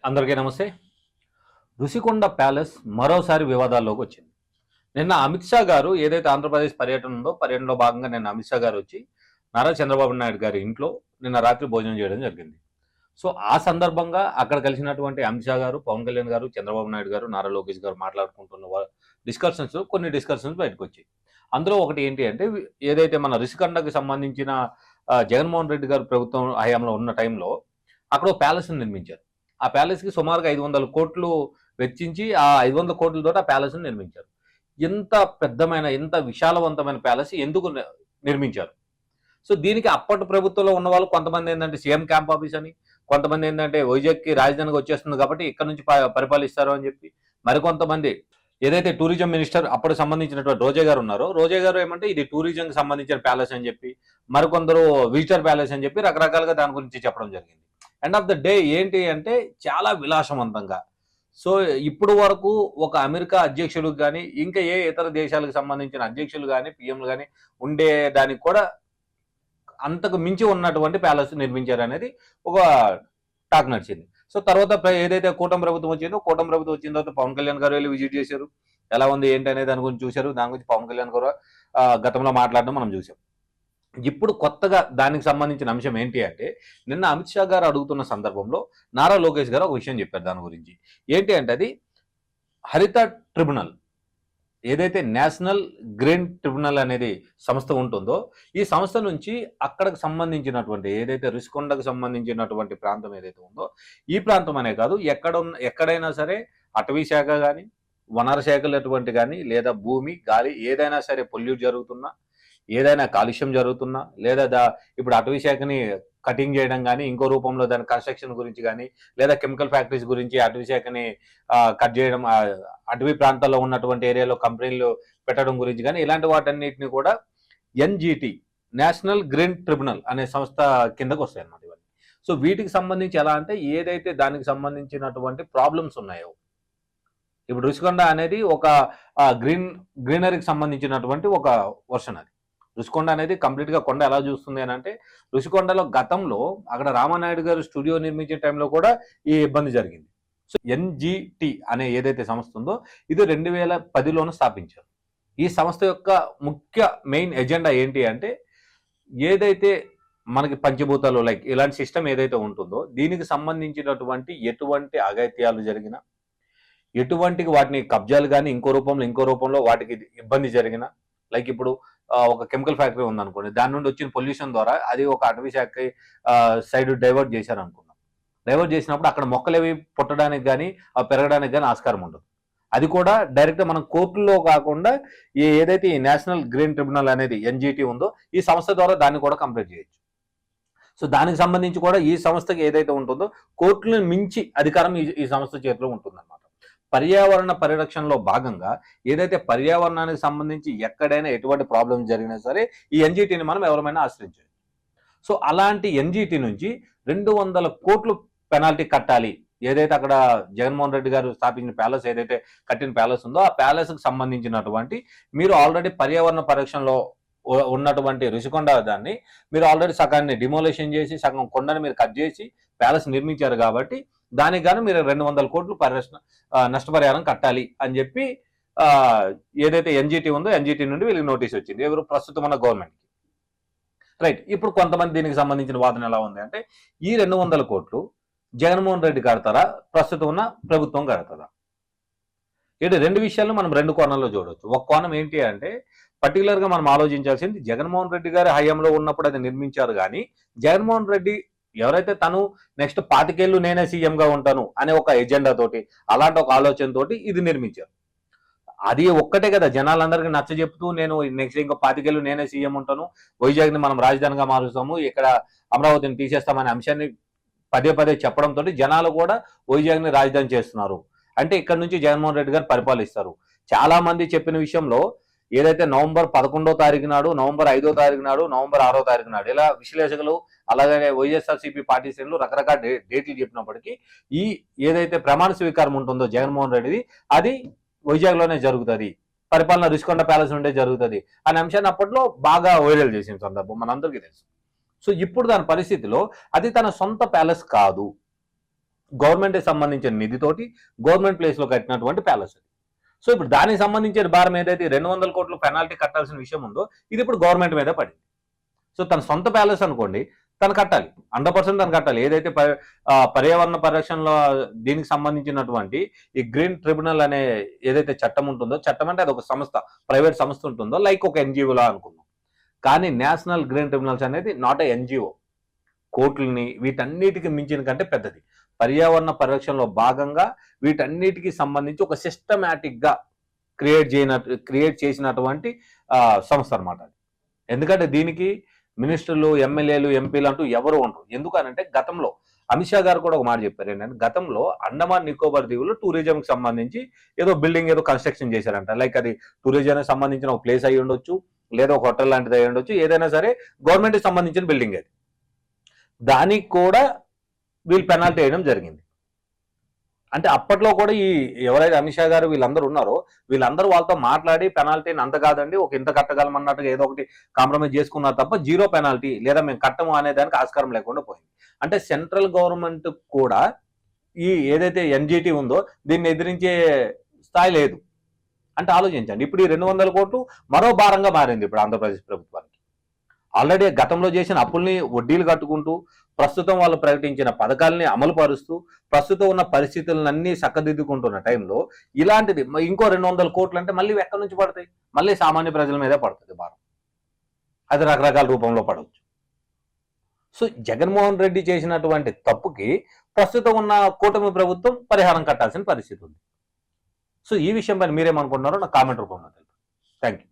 అందరికీ నమస్తే. ఋషికొండ ప్యాలెస్ మరోసారి వివాదాల్లోకి వచ్చింది. నిన్న అమిత్ షా గారు ఏదైతే ఆంధ్రప్రదేశ్ పర్యటన ఉందో, పర్యటనలో భాగంగా నిన్న అమిత్ షా గారు వచ్చి నారా చంద్రబాబు నాయుడు గారి ఇంట్లో నిన్న రాత్రి భోజనం చేయడం జరిగింది. సో ఆ సందర్భంగా అక్కడ కలిసినటువంటి అమిత్ షా గారు, పవన్ కళ్యాణ్ గారు, చంద్రబాబు నాయుడు గారు, నారా లోకేష్ గారు మాట్లాడుకుంటున్న కొన్ని డిస్కషన్స్ బయటకొచ్చాయి. అందులో ఒకటి ఏంటి అంటే ఏదైతే మన ఋషికొండకి సంబంధించిన జగన్మోహన్ రెడ్డి గారు ప్రభుత్వం హయాంలో ఉన్న టైంలో అక్కడ ఒక ప్యాలెస్‌ని నిర్మించారు. ఆ ప్యాలెస్‌కి సుమారుగా 500 కోట్లు వెచ్చించి ఆ 500 కోట్లతోటి ఆ ప్యాలెస్‌ని నిర్మించారు. ఇంత విశాలవంతమైన ప్యాలెస్ ఎందుకు నిర్మించారు? సో దీనికి అప్పటి ప్రభుత్వంలో ఉన్న వాళ్ళు కొంతమంది ఏంటంటే సీఎం క్యాంప్ ఆఫీస్ అని, కొంతమంది ఏంటంటే వైజాగ్‌కి రాజధానిగా వచ్చేస్తుంది కాబట్టి ఇక్కడ నుంచి పరిపాలిస్తారు అని చెప్పి, మరికొంతమంది ఏదైతే టూరిజం మినిస్టర్ అప్పుడు సంబంధించినటువంటి రోజా గారు ఉన్నారో, రోజా గారు ఏమంటే ఇది టూరిజంకి సంబంధించిన ప్యాలెస్ అని చెప్పి, మరికొందరు విజిటర్ ప్యాలెస్ అని చెప్పి రకరకాలుగా దాని గురించి చెప్పడం జరిగింది. ఎండ్ ఆఫ్ ద డే ఏంటి అంటే చాలా విలాసవంతంగా. సో ఇప్పుడు వరకు ఒక అమెరికా అధ్యక్షులకు కానీ, ఇంకా ఏ ఇతర దేశాలకు సంబంధించిన అధ్యక్షులు కానీ, పీఎంలు కానీ ఉండే దానికి కూడా అంతకు మించి ఉన్నటువంటి ప్యాలెస్ నిర్మించారనేది ఒక టాక్ నడిచింది. సో తర్వాత ఏదైతే కూటమి ప్రభుత్వం వచ్చిందో, కూటమి ప్రభుత్వం వచ్చిన తర్వాత పవన్ కళ్యాణ్ గారు వెళ్ళి విజిట్ చేశారు. ఎలా ఉంది ఏంటి అనే దాని గురించి చూశారు. దాని గురించి పవన్ కళ్యాణ్ గారు గతంలో మాట్లాడడం మనం చూసాం. ఇప్పుడు కొత్తగా దానికి సంబంధించిన అంశం ఏంటి అంటే, నిన్న అమిత్ షా గారు అడుగుతున్న సందర్భంలో నారా లోకేష్ గారు ఒక విషయం చెప్పారు దాని గురించి. ఏంటి అంటే అది హరిత ట్రిబ్యునల్, ఏదైతే నేషనల్ గ్రీన్ ట్రిబ్యునల్ అనేది సంస్థ ఉంటుందో, ఈ సంస్థ నుంచి అక్కడికి సంబంధించినటువంటి ఏదైతే ఋషికొండకు సంబంధించినటువంటి ప్రాంతం ఏదైతే ఉందో, ఈ ప్రాంతం అనే కాదు ఎక్కడైనా సరే అటవీ శాఖ కానీ, వనర శాఖలు అటువంటి కానీ, లేదా భూమి గాలి ఏదైనా సరే పొల్యూట్ జరుగుతున్నా, ఏదైనా కాలుష్యం జరుగుతున్నా, లేదా ఇప్పుడు అటవీ శాఖని కటింగ్ చేయడం కానీ, ఇంకో రూపంలో దాని కన్స్ట్రక్షన్ గురించి కానీ, లేదా కెమికల్ ఫ్యాక్టరీస్ గురించి అటవీ శాఖని కట్ చేయడం, అటవీ ప్రాంతాల్లో ఉన్నటువంటి ఏరియాలో కంపెనీలు పెట్టడం గురించి కానీ, ఇలాంటి వాటన్నిటిని కూడా ఎన్జిటి నేషనల్ గ్రీన్ ట్రిబ్యునల్ అనే సంస్థ కిందకు వస్తాయి అన్నమాట ఇవన్నీ. సో వీటికి సంబంధించి ఎలా అంటే ఏదైతే దానికి సంబంధించినటువంటి ప్రాబ్లమ్స్ ఉన్నాయో, ఇప్పుడు ఋషికొండ అనేది ఒక గ్రీనరీకి సంబంధించినటువంటి ఒక వర్షన్. అది ఋషికొండ అనేది కంప్లీట్గా కొండ ఎలా చూస్తుంది అని అంటే, ఋషికొండలో గతంలో అక్కడ రామానాయుడు గారు స్టూడియో నిర్మించే టైంలో కూడా ఈ ఇబ్బంది జరిగింది. సో ఎన్జిటి అనే ఏదైతే సంస్థ ఉందో ఇది 2010లోనే స్థాపించారు. ఈ సంస్థ యొక్క ముఖ్య మెయిన్ ఎజెండా ఏంటి అంటే, ఏదైతే మనకి పంచభూతాలు లైక్ ఇలాంటి సిస్టమ్ ఏదైతే ఉంటుందో దీనికి సంబంధించినటువంటి ఎటువంటి అఘాయిత్యాలు జరిగినా, ఎటువంటి వాటిని కబ్జాలు కానీ ఇంకో రూపంలో వాటికి ఇబ్బంది జరిగిన, లైక్ ఇప్పుడు ఒక కెమికల్ ఫ్యాక్టరీ ఉందనుకోండి, దాని నుండి వచ్చిన పొల్యూషన్ ద్వారా అది ఒక అటవీ శాఖకి సైడ్ డైవర్ట్ చేశారు అనుకుందాం. డైవర్ట్ చేసినప్పుడు అక్కడ మొక్కలేవి పుట్టడానికి కానీ పెరగడానికి కానీ ఆస్కారం ఉండదు. అది కూడా డైరెక్ట్గా మనం కోర్టులో కాకుండా ఏదైతే ఈ నేషనల్ గ్రీన్ ట్రిబ్యునల్ అనేది ఎన్జిటి ఉందో ఈ సంస్థ ద్వారా దాన్ని కూడా కంప్లీట్ చేయొచ్చు. సో దానికి సంబంధించి కూడా ఈ సంస్థకి ఏదైతే ఉంటుందో కోర్టులను మించి అధికారం ఈ సంస్థ చేతిలో ఉంటుందన్నమాట. పర్యావరణ పరిరక్షణలో భాగంగా ఏదైతే పర్యావరణానికి సంబంధించి ఎక్కడైనా ఎటువంటి ప్రాబ్లమ్స్ జరిగినా సరే ఈ ఎన్జిటిని మనం ఎవరైనా ఆశ్రయించాలి. సో అలాంటి ఎన్జిటి నుంచి 200 కోట్లు పెనాల్టీ కట్టాలి. ఏదైతే అక్కడ జగన్మోహన్ రెడ్డి గారు స్థాపించిన ప్యాలెస్ ఏదైతే కట్టిన ప్యాలెస్ ఉందో ఆ ప్యాలెస్కి సంబంధించినటువంటి మీరు ఆల్రెడీ పర్యావరణ పరిరక్షణలో ఉన్నటువంటి ఋషికొండ దాన్ని మీరు ఆల్రెడీ సగాన్ని డిమోలేషన్ చేసి సగం కొండని మీరు కట్ చేసి ప్యాలెస్ నిర్మించారు కాబట్టి దానికి గాను మీరు 200 కోట్లు నష్టపరిహారం కట్టాలి అని చెప్పి ఏదైతే ఎన్జిటి ఉందో ఎన్జిటి నుండి వీళ్ళకి నోటీస్ వచ్చింది. ఎవరు ప్రస్తుతం ఉన్న గవర్నమెంట్కి. రైట్. ఇప్పుడు కొంతమంది దీనికి సంబంధించిన వాదన ఎలా ఉంది అంటే, ఈ 200 కోట్లు జగన్మోహన్ రెడ్డి కడతారా, ప్రస్తుతం ఉన్న ప్రభుత్వం కడతారా? ఇటు రెండు విషయాలను మనం రెండు కోణాల్లో చూడవచ్చు. ఒక కోణం ఏంటి అంటే పర్టికులర్గా మనం ఆలోచించాల్సింది, జగన్మోహన్ రెడ్డి గారి హయాంలో ఉన్నప్పుడు అది నిర్మించారు కానీ జగన్మోహన్ రెడ్డి ఎవరైతే తను నెక్స్ట్ 25 ఏళ్ళు నేనే సీఎంగా ఉంటాను అనే ఒక ఎజెండా తోటి, అలాంటి ఒక ఆలోచనతోటి ఇది నిర్మించారు. అది ఒక్కటే కదా జనాలందరికీ నచ్చ చెప్తూ నేను నెక్స్ట్ ఇంకో 25 ఏళ్ళు నేనే సీఎం ఉంటాను, వైజాగ్ని మనం రాజధానిగా మారుస్తాము, ఇక్కడ అమరావతిని తీసేస్తామనే అంశాన్ని పదే చెప్పడంతో జనాలు కూడా వైజాగ్ని రాజధాని చేస్తున్నారు. అంటే ఇక్కడ నుంచి జగన్మోహన్ రెడ్డి గారు పరిపాలిస్తారు. చాలా మంది చెప్పిన విషయంలో ఏదైతే నవంబర్ 11వ తారీఖు నాడు, నవంబర్ 5వ తారీఖు నాడు, నవంబర్ 6వ తారీఖు నాడు ఇలా విశ్లేషకులు అలాగే వైఎస్ఆర్సీపీ పార్టీ శ్రేణులు రకరకాల డేట్లు చెప్పినప్పటికీ ఈ ఏదైతే ప్రమాణ స్వీకారం ఉంటుందో జగన్మోహన్ రెడ్డిది అది వైజాగ్లోనే జరుగుతుంది, పరిపాలన ఋషికొండ ప్యాలెస్ నుండే జరుగుతుంది అనే అంశాన్ని అప్పట్లో బాగా వైరల్ చేసిన సందర్భం మనందరికీ తెలుసు. సో ఇప్పుడు దాని పరిస్థితిలో అది తన సొంత ప్యాలెస్ కాదు, గవర్నమెంట్కి సంబంధించిన నిధితోటి గవర్నమెంట్ ప్లేస్లో కట్టినటువంటి ప్యాలెస్ అది. సో ఇప్పుడు దానికి సంబంధించిన భారం ఏదైతే 200 కోట్లు పెనాల్టీ కట్టాల్సిన విషయం ఉందో ఇది ఇప్పుడు గవర్నమెంట్ మీద పడింది. సో తన సొంత ప్యాలెస్ అనుకోండి, తను కట్టాలి, 100% తను కట్టాలి. ఏదైతే పర్యావరణ పరిరక్షణలో దీనికి సంబంధించినటువంటి ఈ గ్రీన్ ట్రిబ్యునల్ అనే ఏదైతే చట్టం ఉంటుందో, చట్టం అంటే అది ఒక సంస్థ, ప్రైవేట్ సంస్థ ఉంటుందో, లైక్ ఒక ఎన్జిఓలా అనుకుందాం. కానీ నేషనల్ గ్రీన్ ట్రిబ్యునల్స్ అనేది నాట్ ఏ ఎన్జిఓ, కోర్టులని వీటన్నిటికి మించిన కంటే పెద్దది. పర్యావరణ పరిరక్షణలో భాగంగా వీటన్నిటికి సంబంధించి ఒక సిస్టమేటిక్గా క్రియేట్ చేసినటువంటి సంస్థ అనమాట అది. ఎందుకంటే దీనికి మినిస్టర్లు, ఎమ్మెల్యేలు, ఎంపీలు అంటూ ఎవరు ఉండరు. ఎందుకనంటే గతంలో అమిత్ షా గారు కూడా ఒక మాట చెప్పారు ఏంటంటే, గతంలో అండమాన్ నికోబార్ దీవులు టూరిజంకి సంబంధించి ఏదో బిల్డింగ్ ఏదో కన్స్ట్రక్షన్ చేశారంట. లైక్ అది టూరిజంకి సంబంధించిన ఒక ప్లేస్ అయి ఉండొచ్చు, లేదా ఒక హోటల్ లాంటిది అయి ఉండొచ్చు, ఏదైనా సరే గవర్నమెంట్కి సంబంధించిన బిల్డింగ్ అది. దానికి కూడా వీళ్ళు పెనాల్టీ వేయడం జరిగింది. అంటే అప్పట్లో కూడా ఈ ఎవరైతే అమిత్ షా గారు వీళ్ళందరూ ఉన్నారో వీళ్ళందరూ వాళ్ళతో మాట్లాడి పెనాల్టీని అంత కాదండి, ఒక ఇంత కట్టగలమన్నట్టుగా ఏదో ఒకటి కాంప్రమైజ్ చేసుకున్నారు తప్ప జీరో పెనాల్టీ లేదా మేము కట్టము అనే దానికి ఆస్కారం లేకుండా పోయింది. అంటే సెంట్రల్ గవర్నమెంట్ కూడా ఈ ఏదైతే ఎన్జిటి ఉందో దీన్ని ఎదిరించే స్థాయి లేదు. అంటే ఆలోచించండి, ఇప్పుడు ఈ 200 కోట్లు మరో భారంగా మారింది ఇప్పుడు ఆంధ్రప్రదేశ్ ప్రభుత్వానికి. ఆల్రెడీ గతంలో చేసిన అప్పుల్ని వడ్డీలు కట్టుకుంటూ, ప్రస్తుతం వాళ్ళు ప్రకటించిన పథకాలని అమలు పరుస్తూ, ప్రస్తుతం ఉన్న పరిస్థితులన్నీ చక్కదిద్దుకుంటున్న టైంలో ఇలాంటిది ఇంకో 200 కోట్లు అంటే మళ్ళీ ఎక్కడి నుంచి పడతాయి? మళ్ళీ సామాన్య ప్రజల మీదే పడుతుంది భారం. అది రకరకాల రూపంలో పడవచ్చు. సో జగన్మోహన్ రెడ్డి చేసినటువంటి తప్పుకి ప్రస్తుతం ఉన్న కూటమి ప్రభుత్వం పరిహారం కట్టాల్సిన పరిస్థితి ఉంది. సో ఈ విషయంపై మీరేమనుకుంటున్నారో నాకు కామెంట్ రూపంలో తెలుసు. Thank you.